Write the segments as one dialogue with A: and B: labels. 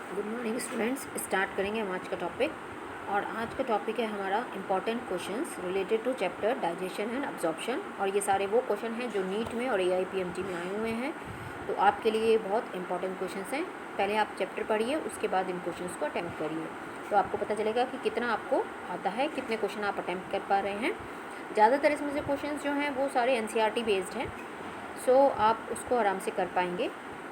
A: Good morning students. Start करेंगे हम आज का टॉपिक। और आज का टॉपिक है हमारा important questions related to chapter digestion and absorption. और ये सारे वो क्वेश्चन हैं जो नीट में और AIPMG में आए हुए हैं, तो आपके लिए ये बहुत इंपॉर्टेंट क्वेश्चंस हैं। पहले आप चैप्टर पढ़िए, उसके बाद इन क्वेश्चंस को अटैम्प्ट करिए, तो आपको पता चलेगा कि कितना आपको आता है, कितने क्वेश्चन आप अटैम्प्ट कर पा रहे हैं। ज़्यादातर इसमें से क्वेश्चन जो हैं वो सारे NCERT बेस्ड हैं, सो आप उसको आराम से कर पाएंगे।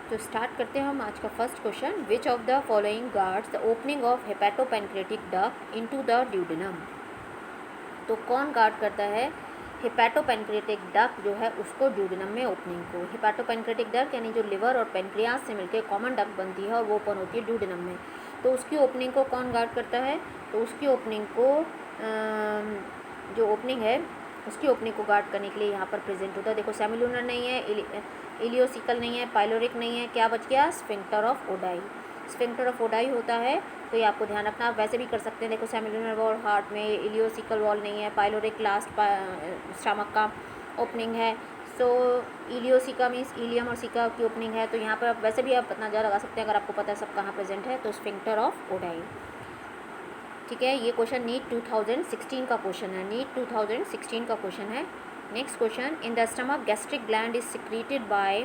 A: तो स्टार्ट करते हैं हम आज का first question. Which of the following guards the opening of hepatopancreatic duct into the duodenum. तो कौन गार्ड करता है हेपेटोपेनक्रेटिक डक्ट जो है उसको ड्यूडेनम में ओपनिंग को। हेपेटोपेनक्रेटिक डक्ट यानी जो लिवर और पेनक्रियास से मिलकर कॉमन डक्ट बनती है और वो ओपन होती है ड्यूडेनम में, तो उसकी ओपनिंग को कौन गार्ड करता है। तो उसकी ओपनिंग को जो ओपनिंग है उसकी ओपनिंग को गार्ड करने के लिए यहाँ पर प्रेजेंट होता है। देखो सेमिलुनर नहीं है, इलियोसिकल नहीं है, पाइलोरिक नहीं है, क्या बच गया, sphincter of Oddi. Sphincter of Oddi होता है, तो ये आपको ध्यान रखना। आप वैसे भी कर सकते हैं। देखो सेमिलुनर वॉल हार्ट में, इलियोसिकल वॉल नहीं है, पाइलोरिक लास्ट स्टमक का ओपनिंग है। सो इलियोसिका मीन्स इलियम और सिका की ओपनिंग है, तो यहाँ पर आप वैसे भी आप अंदाजा लगा सकते हैं अगर आपको पता है सब कहाँ प्रेजेंट है। तो स्फिंक्टर ऑफ ओडाई, ठीक है। ये क्वेश्चन नीट 2016 का क्वेश्चन है, नीट 2016 का क्वेश्चन है। Next question, in the stomach gastric gland is secreted by,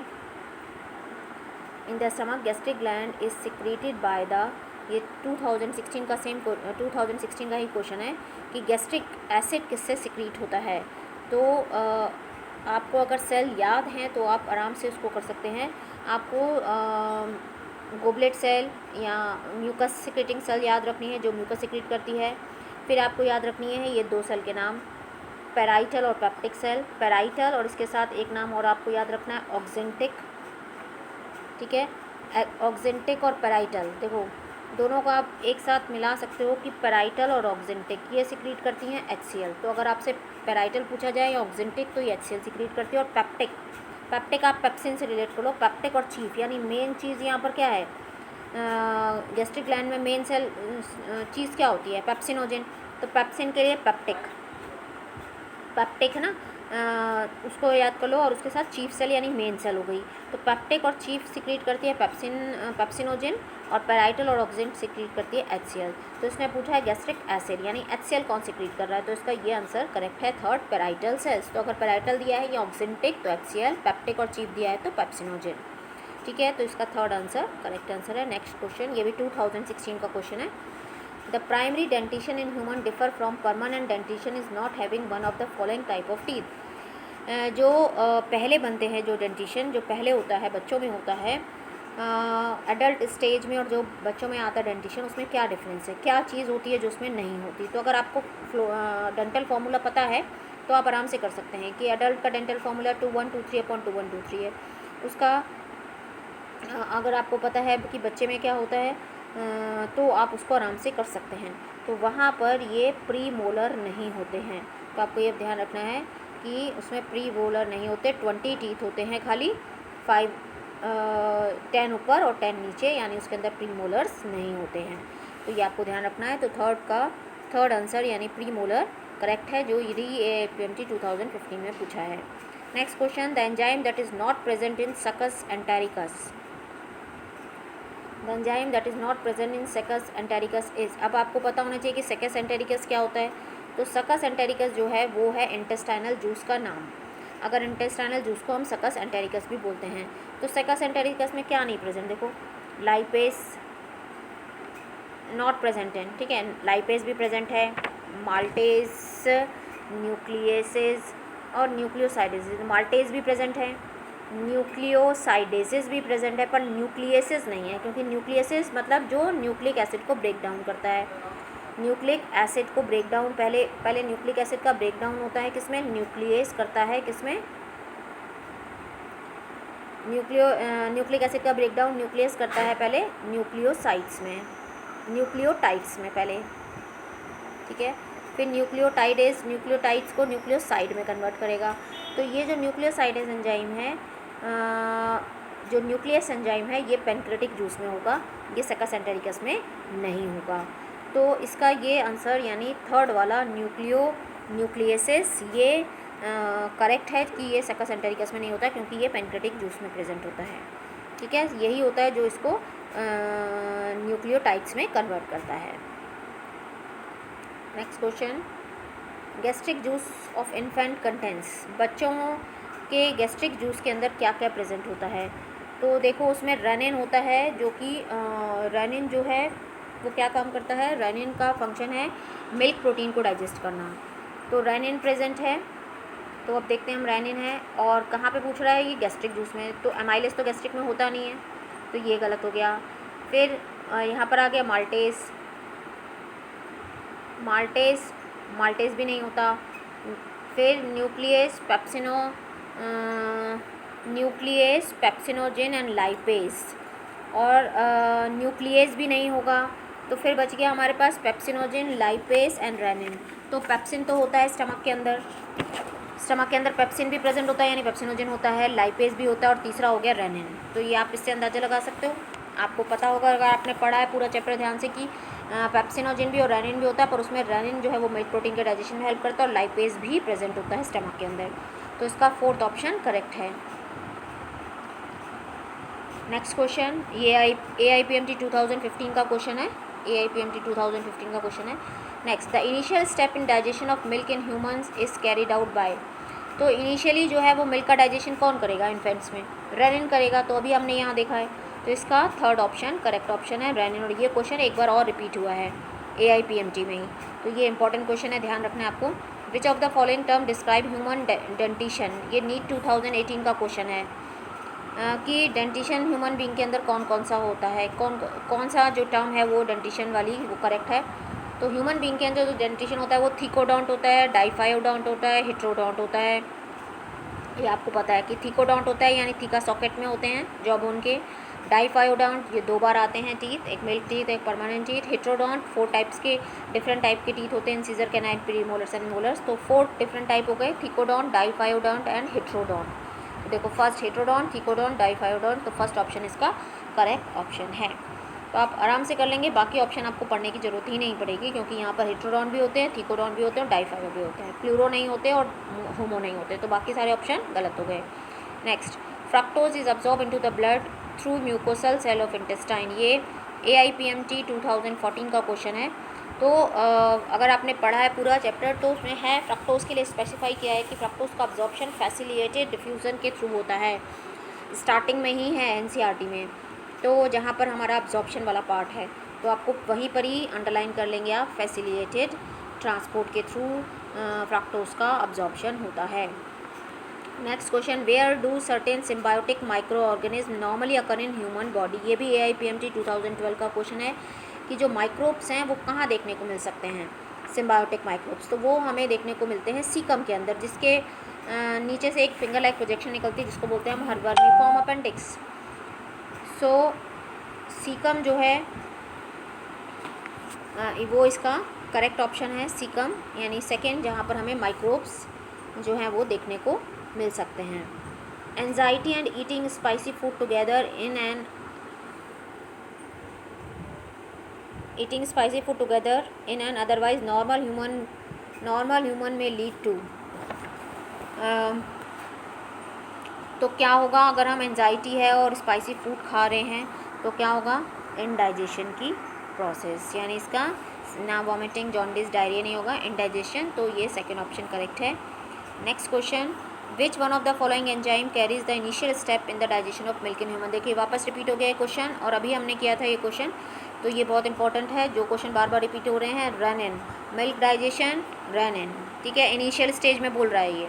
A: in the stomach gastric gland is secreted by the, ये 2016 का 2016 का ही क्वेश्चन है कि गैस्ट्रिक एसिड किससे सिक्रीट होता है। तो आपको अगर सेल याद हैं तो आप आराम से उसको कर सकते हैं। आपको गोबलेट सेल या म्यूकस सिक्रेटिंग सेल याद रखनी है जो म्यूकस सिक्रेट करती है। फिर आपको याद रखनी है ये दो सेल के नाम, पेराइटल और पेप्टिक सेल। पेराइटल और इसके साथ एक नाम और आपको याद रखना है, ऑक्जेंटिक, ठीक है। ऑक्जेंटिक और पेराइटल, देखो दोनों को आप एक साथ मिला सकते हो कि पेराइटल और ऑक्जेंटिक ये सिक्रीट करती हैं HCl। तो अगर आपसे पेराइटल पूछा जाए या ऑक्जेंटिक तो ये HCl सिक्रीट करती है। और पेप्टिक, पेप्टिक आप पेप्सिन से रिलेट करो। पेप्टिक और चीफ यानी मेन चीज़ यहाँ पर क्या है, गैस्ट्रिक ग्लैंड में मेन सेल चीज़ क्या होती है, पेप्सिनोजेन। तो पेप्सिन के लिए पेप्टिक, पेप्टिक है ना, उसको याद कर लो। और उसके साथ चीफ सेल यानी मेन सेल हो गई। तो पेप्टिक और चीफ सिक्रीट करती है पेप्सिनोजेन, और पेराइटल और ऑक्जेंट सिक्रीट करती है HCl। तो इसने पूछा है गैस्ट्रिक एसिड यानी HCl कौन सिक्रीट कर रहा है, तो इसका ये आंसर करेक्ट है थर्ड, पेराइटल सेल्स। तो अगर पेराइटल दिया है या ऑक्जेंटिक तो HCl, पेप्टिक और चीफ दिया है तो पेप्सिनोजेन, ठीक है। तो इसका थर्ड आंसर करेक्ट आंसर है। नेक्स्ट क्वेश्चन, ये भी 2016 का क्वेश्चन है। The primary dentition in human differ from permanent dentition is not having one of the following type of teeth. जो पहले बनते हैं, जो डेंटिशन जो पहले होता है बच्चों में होता है एडल्ट स्टेज में, और जो बच्चों में आता है डेंटिशन, उसमें क्या डिफरेंस है, क्या चीज़ होती है जो उसमें नहीं होती। तो अगर आपको डेंटल फार्मूला पता है तो आप आराम से कर सकते हैं कि एडल्ट का डेंटल फार्मूला 2123/2123 है। उसका अगर आपको पता है कि बच्चे में क्या होता है तो आप उसको आराम से कर सकते हैं। तो वहाँ पर ये प्री मोलर नहीं होते हैं, तो आपको ये ध्यान रखना है कि उसमें प्री मोलर नहीं होते। 20 टीथ होते हैं खाली, 10 ऊपर और 10 नीचे, यानी उसके अंदर प्री मोलर्स नहीं होते हैं। तो ये आपको ध्यान रखना है। तो थर्ड आंसर यानी प्री मोलर करेक्ट है, जो AIPMG 2015 में पूछा है। Next question, the enzyme that is not present in succus entericus, the enzyme that is not present in succus entericus is. अब आपको पता होना चाहिए कि सकस एंटेरिकस क्या होता है। तो सकस एंटेरिकस जो है वो है इंटेस्टाइनल जूस का नाम। अगर इंटेस्टाइनल जूस को हम सकस एंटेरिकस भी बोलते हैं। तो सकस एंटेरिकस में क्या नहीं प्रेजेंट, देखो लाइपेस नॉट प्रेजेंट है, ठीक है, लाइपेस भी प्रेजेंट है, माल्टेज, न्यूक्लियसेस और न्यूक्लियोसाइडेज। माल्टेज भी प्रेजेंट है, न्यूक्लियोसाइडेसिस भी प्रेजेंट है, पर न्यूक्लियसेस नहीं है, क्योंकि न्यूक्लियसेस मतलब जो न्यूक्लिक एसिड को ब्रेक डाउन करता है। न्यूक्लिक एसिड को ब्रेक डाउन पहले न्यूक्लिक एसिड का ब्रेक डाउन होता है किसमें, न्यूक्लियस करता है किसमें, न्यूक्लिक एसिड का ब्रेक डाउन न्यूक्लियस करता है पहले न्यूक्लियोसाइड्स में, न्यूक्लियोटाइड्स में पहले, ठीक है। फिर न्यूक्लियोटाइड्स को न्यूक्लियोसाइड में कन्वर्ट करेगा। तो ये जो न्यूक्लियोसाइडेज एंजाइम है, जो न्यूक्लियस एंजाइम है, ये पेनक्रेटिक जूस में होगा, ये सकस एंटेरिकस में नहीं होगा। तो इसका ये आंसर यानी थर्ड वाला न्यूक्लियसेस ये करेक्ट है कि ये सकस एंटेरिकस में नहीं होता, क्योंकि ये पेनक्रेटिक जूस में प्रेजेंट होता है, ठीक है। यही होता है जो इसको न्यूक्लियोटाइड्स में कन्वर्ट करता है। Next question, gastric juice of infant contents, बच्चों के गैस्ट्रिक जूस के अंदर क्या क्या प्रेजेंट होता है। तो देखो उसमें रेनिन होता है, जो कि रेनिन जो है वो क्या काम करता है, रेनिन का फंक्शन है मिल्क प्रोटीन को डाइजेस्ट करना। तो रेनिन प्रेजेंट है, तो अब देखते हैं हम रेनिन है और कहाँ पे पूछ रहा है, ये गैस्ट्रिक जूस में। तो एमाइलेज तो गैस्ट्रिक में होता नहीं है, तो ये गलत हो गया। फिर यहाँ पर आ गया माल्टेस, माल्टेस भी नहीं होता। फिर न्यूक्लियस पेप्सिनोजेन एंड लाइपेज, और न्यूक्लियस भी नहीं होगा। तो फिर बच गया हमारे पास पेप्सिनोजेन, लाइपेज एंड रेनिन। तो पेप्सिन तो होता है स्टमक के अंदर पेप्सिन भी प्रेजेंट होता है, यानी पेप्सिनोजेन होता है, लाइपेज भी होता है, और तीसरा हो गया रेनिन। तो ये आप इससे अंदाज़ा लगा सकते हो। आपको पता होगा अगर आपने पढ़ा है पूरा चैप्टर ध्यान से कि पेप्सिनोजेन भी और रेनिन भी होता है, पर उसमें रेनिन जो है वो मिल्क प्रोटीन के डाइजेशन में हेल्प करता है, और लाइपेज भी प्रेजेंट होता है स्टमक के अंदर। तो इसका 4th ऑप्शन करेक्ट है। नेक्स्ट क्वेश्चन, ये AIPMT 2015 का क्वेश्चन है, AIPMT 2015 का क्वेश्चन है। Next, the initial step in digestion of milk in humans is carried out by. तो इनिशियली जो है वो मिल्क का डाइजेशन कौन करेगा इन्फेंट्स में, रेनिन करेगा। तो अभी हमने यहाँ देखा है, तो इसका 3rd ऑप्शन करेक्ट ऑप्शन है, रेनिन। और ये क्वेश्चन एक बार और रिपीट हुआ है AIPMT में ही, तो ये इंपॉर्टेंट क्वेश्चन है, ध्यान रखना है आपको। विच of the following term describe human dentition, ये नीट 2018 का क्वेश्चन है कि डेंटिशन ह्यूमन बीइंग के अंदर कौन कौन सा होता है, कौन सा जो टर्म है वो डेंटिशन वाली वो करेक्ट है। तो ह्यूमन बीइंग के अंदर जो डेंटिशन होता है वो थीकोडोंट होता है, डाइफायोडोंट होता है, हेट्रोडोंट होता है। ये आपको पता है कि थीकोडोंट होता है यानी थीका सॉकेट में होते हैं जॉ बोन के। डाइफायोडोंट, ये 2 बार आते हैं टीथ, एक मिल्क टीथ एक परमानेंट टीथ। हेट्रोडोंट 4 टाइप्स के डिफरेंट टाइप के टीथ होते हैं, incisor, canine, premolars and molars. तो 4 डिफरेंट टाइप हो गए, थीकोडोंट, डाइफायोडोंट एंड हेट्रोडोंट। तो देखो फर्स्ट हेट्रोडोंट, थीकोडोंट, डाइफायोडोंट, तो फर्स्ट ऑप्शन इसका करेक्ट ऑप्शन है। तो आप आराम से कर लेंगे, बाकी ऑप्शन आपको पढ़ने की जरूरत ही नहीं पड़ेगी, क्योंकि यहाँ पर हेट्रोडोंट भी होते हैं, थीकोडोंट भी होते हैं और डाइफायो भी होते हैं, प्लूरो नहीं होते और होमो नहीं होते। तो बाकी सारे ऑप्शन गलत हो गए। Next, fructose is absorb into the blood through mucosal cell of intestine, ये AIPMT 2014 का क्वेश्चन है। तो अगर आपने पढ़ा है पूरा चैप्टर तो उसमें है फ्रक्टोज के लिए स्पेसिफाई किया है कि फ्रक्टोज का अब्जॉर्प्शन फैसिलिटेटेड डिफ्यूज़न के थ्रू होता है। स्टार्टिंग में ही है NCERT में, तो जहाँ पर हमारा अब्जॉर्प्शन वाला पार्ट है तो आपको वहीं पर ही अंडरलाइन कर लेंगे आप, फैसिलिटेटेड ट्रांसपोर्ट के थ्रू फ्रक्टोज का अब्जॉर्प्शन होता है। Next question, where do certain symbiotic micro organism normally occur in human body, ये भी AIPMT 2012 का क्वेश्चन है कि जो माइक्रोब्स हैं वो कहाँ देखने को मिल सकते हैं सिम्बायोटिक माइक्रोब्स। तो वो हमें देखने को मिलते हैं सीकम के अंदर, जिसके नीचे से एक फिंगर लाइक प्रोजेक्शन निकलती है जिसको बोलते हैं हम हर्बर्निफॉर्म अपेंडिक्स। सो सीकम जो है वो इसका करेक्ट ऑप्शन है, सीकम यानी सेकेंड, जहाँ पर हमें माइक्रोब्स जो हैं वो देखने को मिल सकते हैं। Anxiety and eating spicy food together in an otherwise normal human में लीड टू। तो क्या होगा अगर हम एंजाइटी है और स्पाइसी फूड खा रहे हैं तो क्या होगा, इनडाइजेशन की प्रोसेस, यानी इसका ना वॉमिटिंग, जॉन्डिस, डायरिया नहीं होगा, इनडाइजेशन। तो ये सेकेंड ऑप्शन करेक्ट है। Next question, which one of the following enzyme carries the initial step in the digestion of milk in human. देखिए वापस रिपीट हो गया ये क्वेश्चन, और अभी हमने किया था ये क्वेश्चन, तो ये बहुत इंपॉर्टेंट है। जो क्वेश्चन बार बार रिपीट हो रहे हैं, रेनिन, मिल्क डाइजेशन, रेनिन, ठीक है, इनिशियल स्टेज में बोल रहा है ये।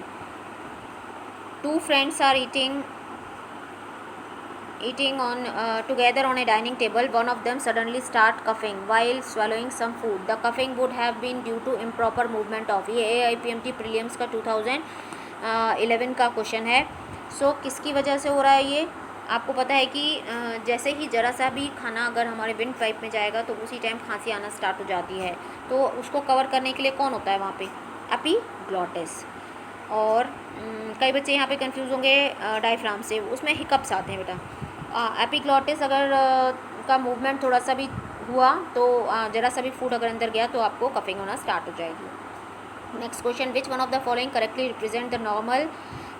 A: 2 friends are eating on together on a dining table. One of them suddenly start coughing while swallowing some food. The coughing would have been due to improper movement of, ये AIPMT prelims का 2011 का question है। सो किसकी वजह से हो रहा है ये, आपको पता है कि जैसे ही ज़रा सा भी खाना अगर हमारे विंड पाइप में जाएगा तो उसी टाइम खांसी आना स्टार्ट हो जाती है। तो उसको कवर करने के लिए कौन होता है वहाँ पे, एपिग्लॉटिस। और कई बच्चे यहाँ पे कंफ्यूज होंगे डायफ्राम से, उसमें हिकअप्स आते हैं बेटा। एपिग्लॉटिस अगर का मूवमेंट थोड़ा सा भी हुआ तो ज़रा सा भी फूड अगर अंदर गया तो आपको कफिंग होना स्टार्ट हो जाएगी। Next question, which one of the following correctly represent the normal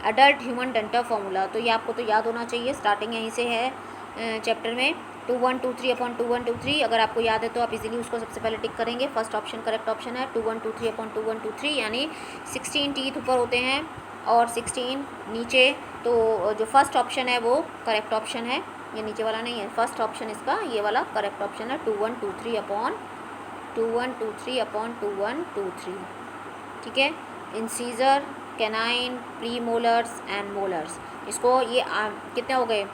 A: adult human dental formula. तो ये आपको तो याद होना चाहिए, स्टार्टिंग यहीं से है चैप्टर में। 2123/2123। अगर आपको याद है तो आप इजीली उसको सबसे पहले टिक करेंगे। फर्स्ट ऑप्शन करेक्ट ऑप्शन है 2123/2123, यानी 16 टीथ ऊपर होते हैं और 16 नीचे। तो जो फर्स्ट ऑप्शन है वो करेक्ट ऑप्शन है, ये नीचे वाला नहीं है। फर्स्ट ऑप्शन इसका ये वाला करेक्ट ऑप्शन है 2123/2123। ठीक है। Incisor, canine, pre molars and molars, इसको ये कितने हो गए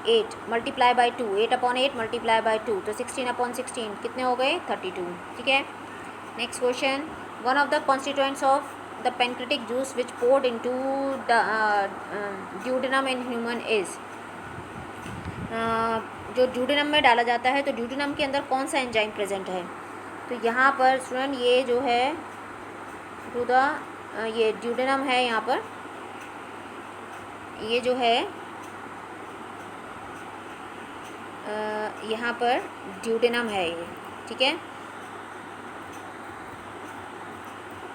A: 8 मल्टीप्लाई बाई 2, 8/8 मल्टीप्लाई बाई 2, तो 16/16 कितने हो गए 32। ठीक है। Next question, one of the constituents of the pancreatic juice which poured into the duodenum in human is, जो ड्यूडेनम में डाला जाता है तो ड्यूडेनम के अंदर कौन सा एंजाइम प्रेजेंट है। तो यहाँ पर स्टूडेंट ये जो है टू द ये ड्यूडेनम है, यहाँ पर ये जो है यहाँ पर ड्यूडेनम है ये। ठीक है।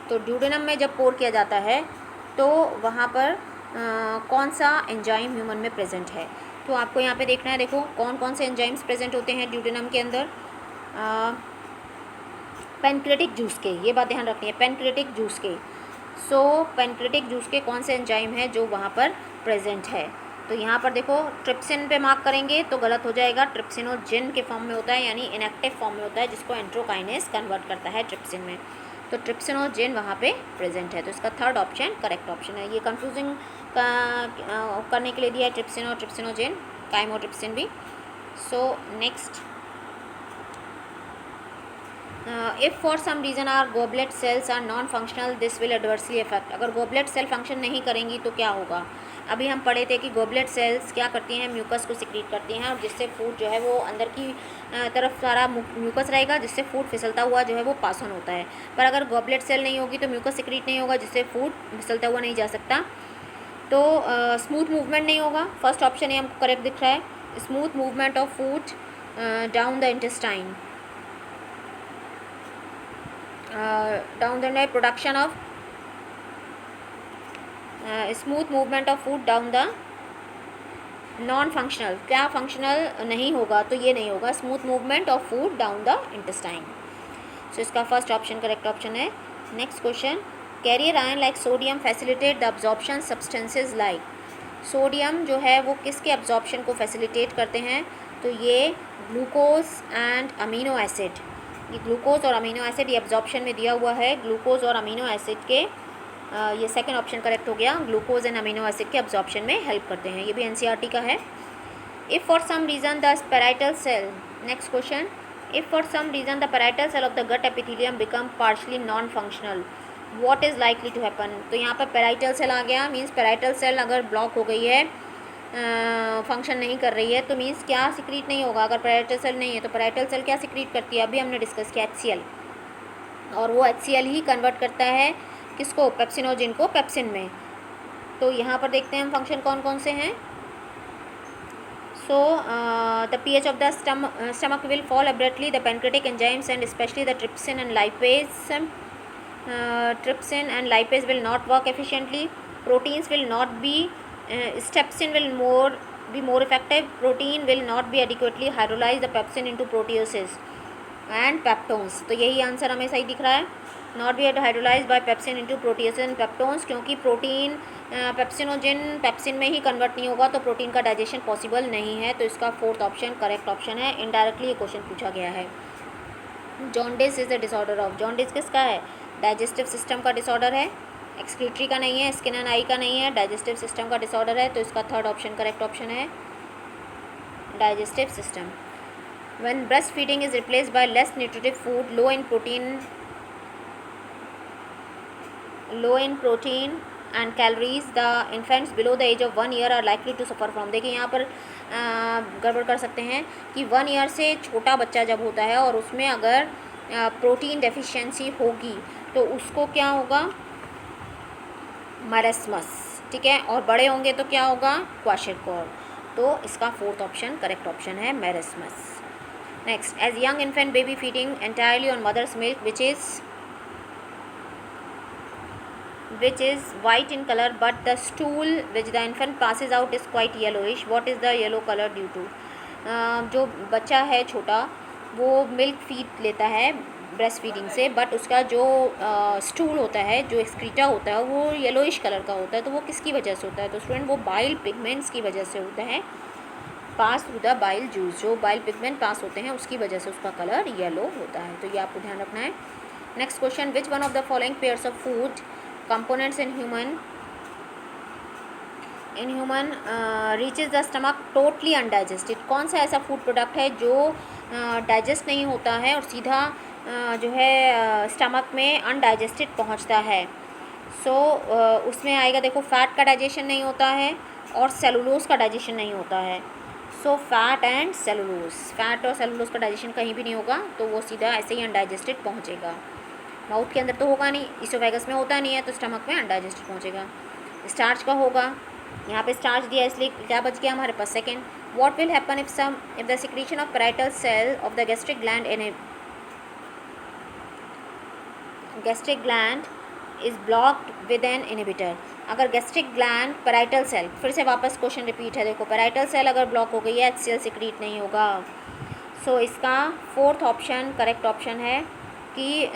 A: तो ड्यूडेनम में जब पोर किया जाता है तो वहाँ पर कौन सा एंजाइम ह्यूमन में प्रेजेंट है। तो आपको यहाँ पे देखना है, देखो कौन कौन से एंजाइम्स प्रेजेंट होते हैं ड्यूडेनम के अंदर। पेनक्रिटिक जूस के, ये बात ध्यान रखनी है, पेनक्रिटिक जूस के। सो पेनक्रिटिक जूस के कौन से एंजाइम है जो वहाँ पर प्रेजेंट है। तो यहाँ पर देखो ट्रिप्सिन पे मार्क करेंगे तो गलत हो जाएगा, ट्रिप्सिनोजिन के फॉर्म में होता है, यानी इनएक्टिव फॉर्म में होता है, जिसको एंट्रोकाइनेस कन्वर्ट करता है ट्रिप्सिन में। तो ट्रिप्सिनोजिन वहाँ पे प्रेजेंट है, तो इसका थर्ड ऑप्शन करेक्ट ऑप्शन है। ये कंफ्यूजिंग करने के लिए दिया है ट्रिप्सिन और ट्रिप्सिनोजिन, काइमोट्रिप्सिन भी। So next, if for some reason are goblet cells are non functional this will adversely effect. अगर गोबलेट सेल फंक्शन नहीं करेंगी तो क्या होगा। अभी हम पढ़े थे कि गोबलेट सेल्स क्या करती हैं, म्यूकस को सिक्रीट करती हैं, और जिससे फूड जो है वो अंदर की तरफ सारा म्यूकस रहेगा, जिससे फूड फिसलता हुआ जो है वो पास ऑन होता है। पर अगर गोबलेट सेल नहीं होगी तो म्यूकस सिक्रीट नहीं होगा, जिससे फूड फिसलता हुआ नहीं जा सकता। तो स्मूथ मूवमेंट नहीं होगा, फर्स्ट ऑप्शन ये हमको करेक्ट दिख रहा है, smooth movement of food down the intestine, down the production of smooth movement of food down the non functional, क्या फंक्शनल नहीं होगा तो ये नहीं होगा, smooth movement of food down the intestine. So इसका फर्स्ट ऑप्शन करेक्ट ऑप्शन है। Next question, carrier ion like sodium facilitate the absorption substances like. Sodium जो है वो किसके अब्जॉर्प्शन को फैसिलिटेट करते हैं, तो ये ग्लूकोज एंड अमीनो एसिड, ये ग्लूकोज और अमीनो एसिड ये अब्जॉर्प्शन में दिया हुआ है, ग्लूकोज और अमीनो एसिड के ये सेकंड ऑप्शन करेक्ट हो गया, ग्लूकोज एंड अमीनो एसिड के अब्जॉर्प्शन में हेल्प करते हैं, ये भी एनसीईआरटी का है। If for some reason the parietal cell, next question, if for some reason the parietal cell of the gut epithelium become partially non functional what is likely to happen. तो यहाँ पर parietal cell आ गया, means parietal cell अगर block हो गई है, function नहीं कर रही है, तो मीन्स क्या सिक्रीट नहीं होगा। अगर पैराइटल सेल नहीं है तो पैराइटल सेल क्या सिक्रीट करती है, अभी हमने डिस्कस किया HCl, और वो HCl ही कन्वर्ट करता है किसको, पेप्सिनोजिन को पेप्सिन में। तो यहाँ पर देखते हैं हम फंक्शन कौन कौन से हैं। So the pH of the stomach will fall abruptly, the pancreatic enzymes and especially the trypsin and lipase will not work efficiently, proteins will not be stepsin will be more effective, protein will not be adequately hydrolyze the pepsin into proteases and peptones। तो यही answer हमें सही दिख रहा है, not be hydrolyse by pepsin into proteoses and peptones, क्योंकि protein pepsinogen pepsin में ही कन्वर्ट नहीं होगा तो प्रोटीन का डाइजेशन पॉसिबल नहीं है। तो इसका फोर्थ ऑप्शन करेक्ट ऑप्शन है। इनडायरेक्टली ये क्वेश्चन पूछा गया है। Jaundice is the disorder of, jaundice किसका है, डाइजेस्टिव सिस्टम का डिसऑर्डर है, एक्सक्रीटरी का नहीं है, स्किन एंड आई का नहीं है, डाइजेस्टिव सिस्टम का डिसऑर्डर है। तो इसका थर्ड ऑप्शन करेक्ट ऑप्शन है, digestive system. When breastfeeding is replaced by less nutritive food, low in protein and calories, the infants below the age of 1 year are likely to suffer from। देखिए यहाँ पर गड़बड़ कर सकते हैं कि 1 year से छोटा बच्चा जब होता है और उसमें अगर प्रोटीन डेफिशिएंसी होगी तो उसको क्या होगा, मरेस्मस, ठीक है, और बड़े होंगे तो क्या होगा, क्वाशियोर। तो इसका फोर्थ ऑप्शन करेक्ट ऑप्शन है, marasmus. Next, as young infant baby feeding entirely on mother's milk, which is white in color, but the stool which the infant passes out is quite yellowish. What is the yellow color due to? जो बच्चा है छोटा वो milk feed लेता है breast feeding से, but उसका जो स्टूल होता है, जो एक्सक्रीटा होता है, वो येलोइश कलर का होता है। तो वो किसकी वजह से होता है? तो स्टूडेंट वो बाइल पिगमेंट्स की वजह से होता है, pass through the bile juice, जो बाइल पिगमेंट पास होते हैं उसकी वजह से उसका कलर येलो होता है। तो ये आपको ध्यान रखना है। Next question, which one of the following pairs of food components in human reaches the stomach totally undigested? कौन सा ऐसा फूड प्रोडक्ट है जो डाइजेस्ट नहीं होता है और सीधा जो है स्टमक में अनडाइजेस्टेड पहुंचता है? उसमें आएगा, देखो, फैट का डाइजेशन नहीं होता है और सेलुलोज का डाइजेशन नहीं होता है। फैट एंड सेलुलोज, फैट और सेलुलोज का डाइजेशन कहीं भी नहीं होगा, तो वो सीधा ऐसे ही अनडाइजेस्टेड पहुंचेगा। माउथ के अंदर तो होगा नहीं, इसोफेगस में होता नहीं है, तो स्टमक में अनडाइजेस्टेड पहुंचेगा। स्टार्च का होगा, यहाँ पे स्टार्च दिया इसलिए क्या बच गया हमारे पास? Second, what will happen if the secretion of parietal cell of the gastric gland is blocked with an inhibitor? अगर गैस्ट्रिक ग्लैंड पैराइटल सेल, फिर से वापस क्वेश्चन रिपीट है, देखो, पैराइटल सेल अगर ब्लॉक हो गई है, HCl सिक्रीट नहीं होगा। इसका फोर्थ ऑप्शन करेक्ट ऑप्शन है कि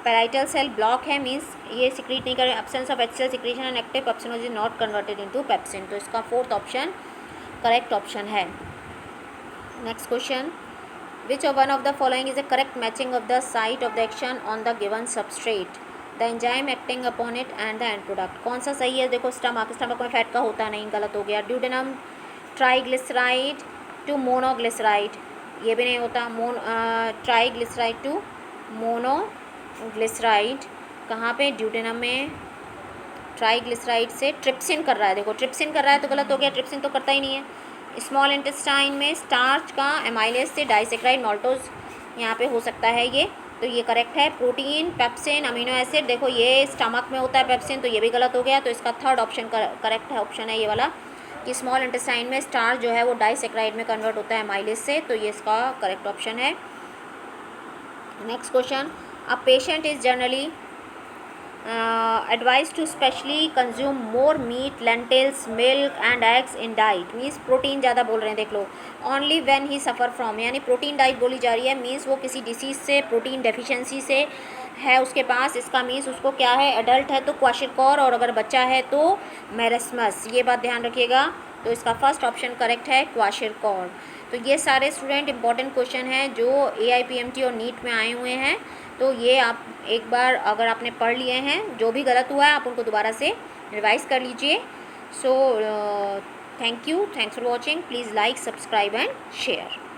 A: पैराइटल सेल ब्लॉक है, मीन्स ये सिक्रीट नहीं करे, absence of HCl secretion and active pepsinogen is not converted into pepsin. तो इसका फोर्थ ऑप्शन करेक्ट ऑप्शन है। Next question, which of one of the following is a correct matching of the site of the action on the given substrate, the enzyme acting upon it and the end product? कौन सा सही है? देखो, stomach में fat का होता नहीं, गलत हो गया। ड्यूडेनम ट्राइग्लिसराइड टू मोनोग्लिसराइड, ये भी नहीं होता। ट्राइग्लिसराइड टू मोनोग्लिसराइड कहाँ पे? ड्यूडेनम में। ट्राइग्लिसराइड से ट्रिप्सिन कर रहा है, देखो, ट्रिप्सिन कर रहा है तो गलत हो गया, ट्रिप्सिन तो करता ही नहीं है। स्मॉल इंटेस्टाइन में स्टार्च का एमाइलेज से डाइसेक्राइड माल्टोज यहाँ पे हो सकता है ये, तो ये करेक्ट है। प्रोटीन, पेप्सिन, अमीनो एसिड, देखो ये स्टमक में होता है पेप्सिन, तो ये भी गलत हो गया। तो इसका थर्ड ऑप्शन करेक्ट है, ऑप्शन है ये वाला कि स्मॉल इंटेस्टाइन में स्टार्च जो है वो डाइसेक्राइड में कन्वर्ट होता है एमाइलेज से, तो ये इसका करेक्ट ऑप्शन है। Next question, a patient is generally advised to specially consume more meat, lentils, milk and eggs in diet, means protein ज़्यादा बोल रहे हैं, देख लो। only when he suffer from, यानी प्रोटीन डाइट बोली जा रही है, मीन्स वो किसी डिसीज़ से, प्रोटीन डेफिशिएंसी से है उसके पास, इसका मीन्स उसको क्या है? एडल्ट है तो क्वाशिरकोर, और अगर बच्चा है तो मेरेस्मस, ये बात ध्यान रखिएगा। तो इसका फर्स्ट ऑप्शन करेक्ट है, क्वाशिरकोर। तो ये सारे स्टूडेंट इंपॉर्टेंट क्वेश्चन हैं जो AIPMT और नीट में आए हुए हैं, तो ये आप एक बार अगर आपने पढ़ लिए हैं, जो भी गलत हुआ है आप उनको दोबारा से रिवाइज कर लीजिए। Thank you, thanks for watching, please like, subscribe and share.